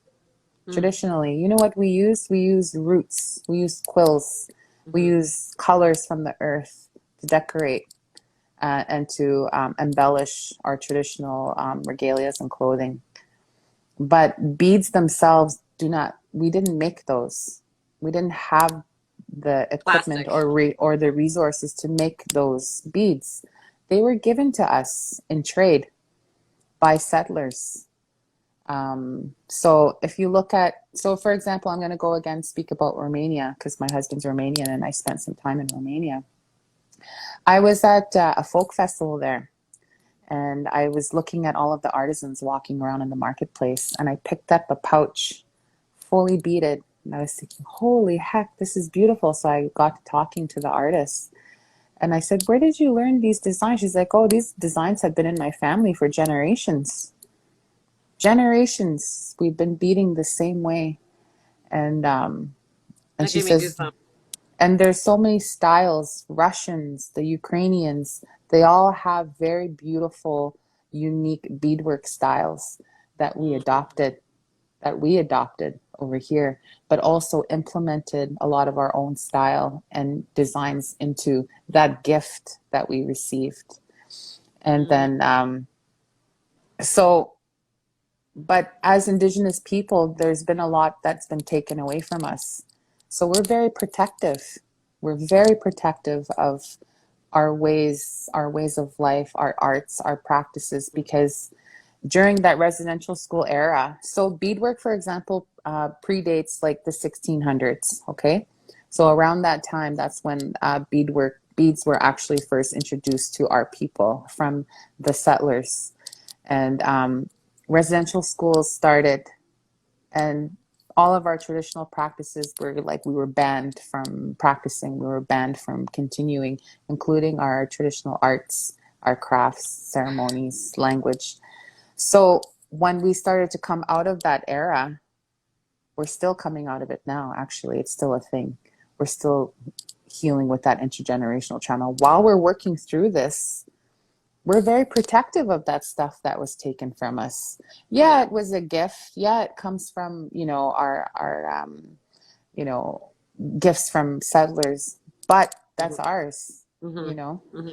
Mm,
traditionally. You know what we used? We used roots. We used quills. We
mhm.
used colors from the earth to decorate and to embellish our traditional regalias and clothing. But beads themselves we didn't make those. We didn't have the equipment
Plastic.
or the resources to make those beads. They were given to us in trade by settlers. So if you look at, so for example, I'm going to go again speak about Romania because my husband's Romanian and I spent some time in Romania. I was at a folk festival there and I was looking at all of the artisans walking around in the marketplace and I picked up a pouch fully beaded and I was thinking, holy heck, this is beautiful. So I got to talking to the artist and I said, where did you learn these designs? She's like, oh, these designs have been in my family for generations. Generations we've been beading the same way. And and
That
she
gave me
says,
goosebumps.
and there's so many styles, Russians, the Ukrainians, they all have very beautiful, unique beadwork styles that we
Mm,
adopted, over here, but also implemented a lot of our own style and designs into that gift that we received. And
mm,
then so but as Indigenous people, there's been a lot that's been taken away from us. So we're very protective. We're very protective of our ways of life, our arts, our practices, because during that residential school era, so beadwork, for example, predates like the 1600s. Okay, so around that time, that's when beads were actually first introduced to our people from the settlers, and residential schools started, and all of our traditional practices were like we were banned from practicing, we were banned from continuing, including our traditional arts, our crafts, ceremonies, language. So when we started to come out of that era, we're still coming out of it now. Actually, it's still a thing. We're still healing with that intergenerational trauma. While we're working through this, we're very protective of that stuff that was taken from us. Yeah,
yeah.
it was a gift. Yeah, it comes from, our you know, gifts from settlers, but that's
Hmm.
ours,
Hmm.
you know.
Hmm.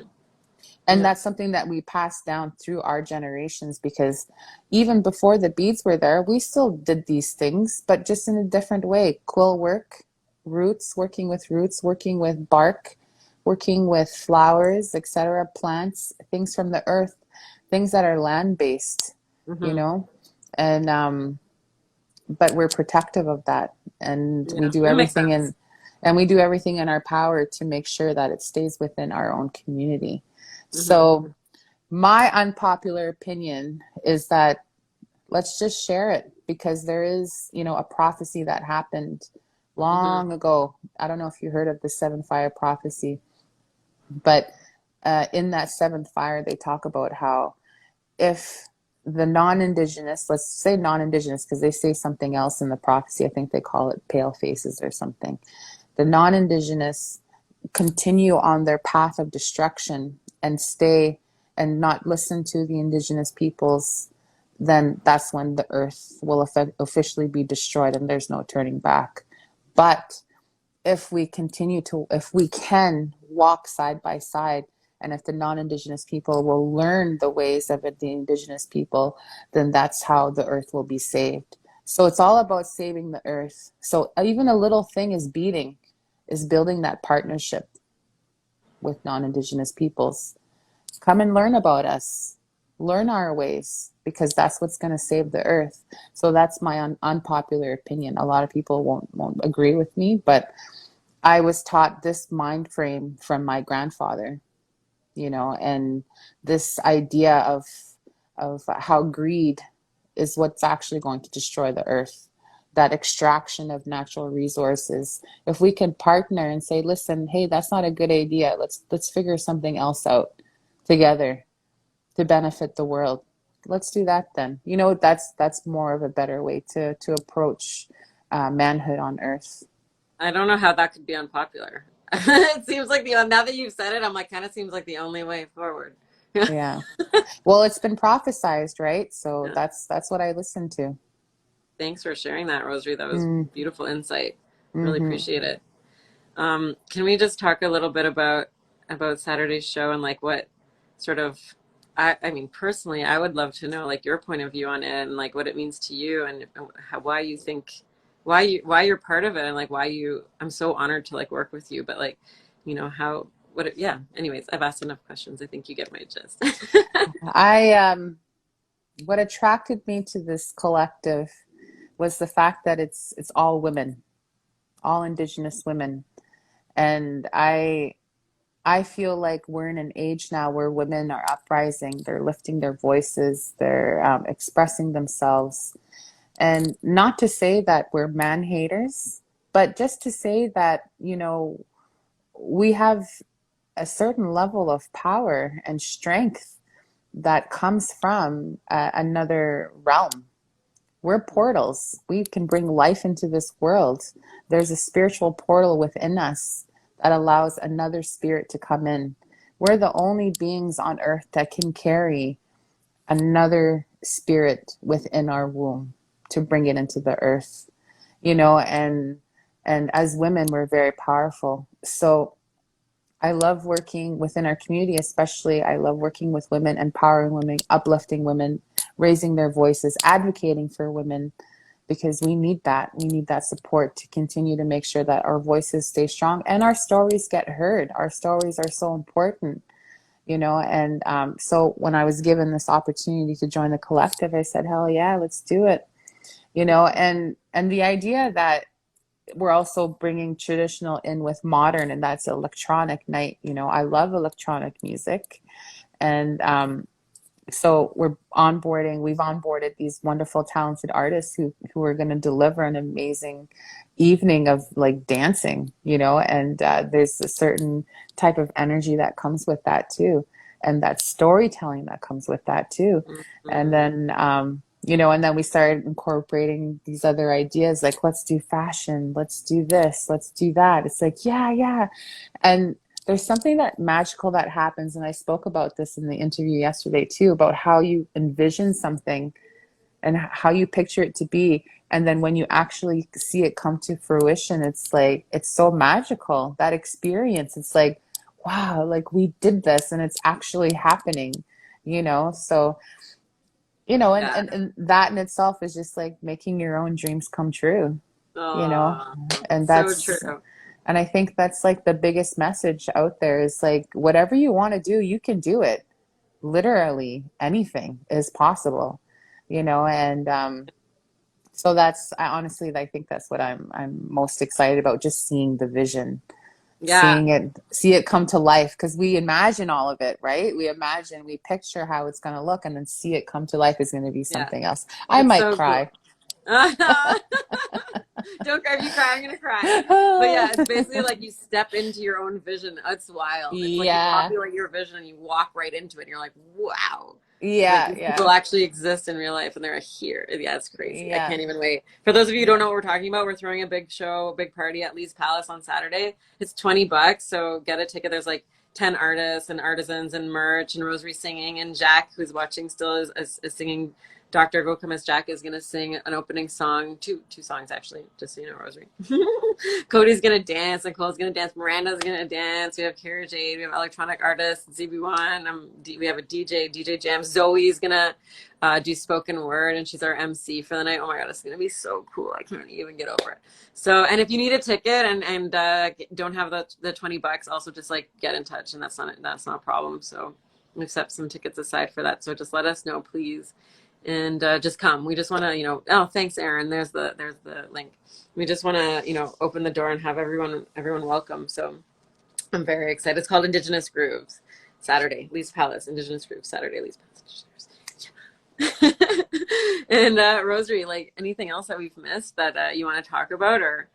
And
Yeah.
that's something that we pass down through our generations because even before the beads were there, we still did these things, but just in a different way. Quill work, roots, working with bark, working with flowers, etc., plants, things from the earth, things that are land based, you
Hmm.
know? And but we're protective of that and
Yeah. That makes sense.
we do everything in our power to make sure that it stays within our own community.
Hmm.
So my unpopular opinion is that let's just share it because there is, a prophecy that happened
Hmm.
long ago. I don't know if you heard of the seven fire prophecy, but in that seventh fire, they talk about how if the non-indigenous, let's say non-indigenous because they say something else in the prophecy, I think they call it pale faces or something. The non-indigenous continue on their path of destruction and stay and not listen to the indigenous peoples, then that's when the earth will officially be destroyed and there's no turning back. But if we can walk side by side, and if the non-indigenous people will learn the ways of the indigenous people, then that's how the earth will be saved. So it's all about saving the earth. So even a little thing is building that partnership with non-indigenous peoples. Come and learn about us, learn our ways, because that's what's going to save the earth. So that's my unpopular opinion. A lot of people won't agree with me, but I was taught this mind frame from my grandfather, and this idea of how greed is what's actually going to destroy the earth. That extraction of natural resources. If we can partner and say, listen, hey, that's not a good idea. Let's figure something else out together to benefit the world. Let's do that then. That's more of a better way to approach manhood on earth.
I don't know how that could be unpopular. It seems like the now that you've said it, I'm like kind of seems like the only way forward. Yeah.
Yeah. Well, it's been prophesized, right? So
Yeah.
that's what I listen to.
Thanks for sharing that, Rosary. That was
Mm,
beautiful insight. Really
mm-hmm.
appreciate it. Can we just talk a little bit about Saturday's show and like what sort of I mean personally I would love to know like your point of view on it and like what it means to you and how, why you think why you're part of it and like why you I'm so honored to like work with you but like how what it, yeah anyways I've asked enough questions. I think you get my gist.
I what attracted me to this collective was the fact that it's all women, all Indigenous women. And I feel like we're in an age now where women are uprising, they're lifting their voices, they're expressing themselves. And not to say that we're man haters, but just to say that, we have a certain level of power and strength that comes from another realm. We're portals. We can bring life into this world. There's a spiritual portal within us that allows another spirit to come in. We're the only beings on earth that can carry another spirit within our womb to bring it into the earth. And as women, we're very powerful. So I love working within our community, especially I love working with women, empowering women, uplifting women, raising their voices, advocating for women, because we need that. We need that support to continue to make sure that our voices stay strong and our stories get heard. Our stories are so important, and so when I was given this opportunity to join the collective, I said, hell yeah, let's do it. And the idea that we're also bringing traditional in with modern, and that's electronic night. I love electronic music. And so we've onboarded these wonderful talented artists who are going to deliver an amazing evening of like dancing, and there's a certain type of energy that comes with that too, and that storytelling that comes with that too. And
Mhm.
then and then we started incorporating these other ideas, like let's do fashion, let's do this, let's do that. It's like yeah. And there's something that magical that happens, and I spoke about this in the interview yesterday too, about how you envision something and how you picture it to be, and then when you actually see it come to fruition, it's like it's so magical, that experience. It's like, wow, like we did this and it's actually happening. So and,
Yeah.
and and that in itself is just like making your own dreams come true. you know
Oh,
and
so
that's
true.
and I think that's like the biggest message out there is like, whatever you want to do, you can do it. Literally anything is possible, and so I think that's what I'm most excited about, just seeing the vision,
Yeah.
see it come to life, because we imagine all of it, right? We picture how it's going to look, and then see it come to life is going to be
Yeah.
something else. I
It's
might
so cool.
cry.
Don't cry. If you cry, I'm gonna cry. But yeah, it's basically like you step into your own vision. It's wild. It's like you
Yeah,
populate your vision and you walk right into it. And you're like, wow. Like
yeah,
these
yeah,
people actually exist in real life and they're here. Yeah, it's crazy. I
yeah,
can't even wait. For those of you who don't
yeah.
know what we're talking about, we're throwing a big show, a big party at Lee's Palace on Saturday. It's $20, so get a ticket. There's like 10 artists and artisans and merch and Rosary singing, and Jack, who's watching still, is singing. Dr. Gokamis Jack is gonna sing an opening song, two songs actually, just so you know, Rosary. Cody's gonna dance, Nicole's gonna dance, Miranda's gonna dance. We have Kara Jade, we have electronic artists, ZB1. We have a DJ Jam. Zoe's gonna do spoken word, and she's our MC for the night. Oh my god, it's gonna be so cool! I can't even get over it. So, and if you need a ticket and don't have the $20, also just like get in touch, and that's not a problem. So, we've set some tickets aside for that. So just let us know, please, and just come. We just want to, oh, thanks, Aaron. There's the link. We just want to, open the door and have everyone welcome. So I'm very excited. It's called Indigenous Grooves. Saturday, Lee's Palace, Indigenous Grooves, Saturday, Lee's Palace. And Rosary, like anything else that we've missed that you want to talk about, or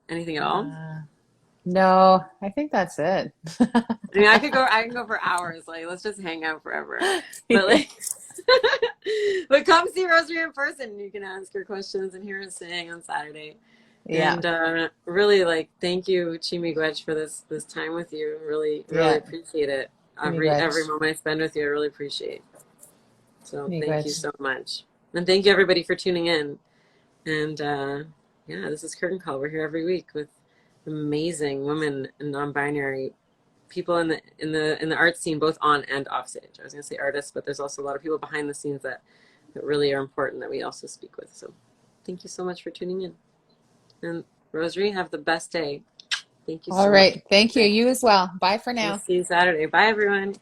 anything at all?
uh, no, I think that's it.
I mean, I can go for hours. Like, let's just hang out forever. But like, but come see Rosary in person. You can ask her questions and hear her sing on Saturday.
Yeah.
And really, like, thank you, Chimigwech, for this time with you. Really, really
Yeah.
appreciate it. Every
Miigwech.
moment I spend with you, I really appreciate. So thank you
Miigwech.
so much, and thank you everybody for tuning in. And yeah, this is Curtain Call. We're here every week with amazing women and non-binary people in the art scene, both on and off stage. I was gonna say artists, but there's also a lot of people behind the scenes that really are important that we also speak with. So thank you so much for tuning in. And Rosary, have the best day. Thank you
All
so much.
right. Thank you. You as well. Bye for
We'll
now.
see you Saturday. Bye, everyone.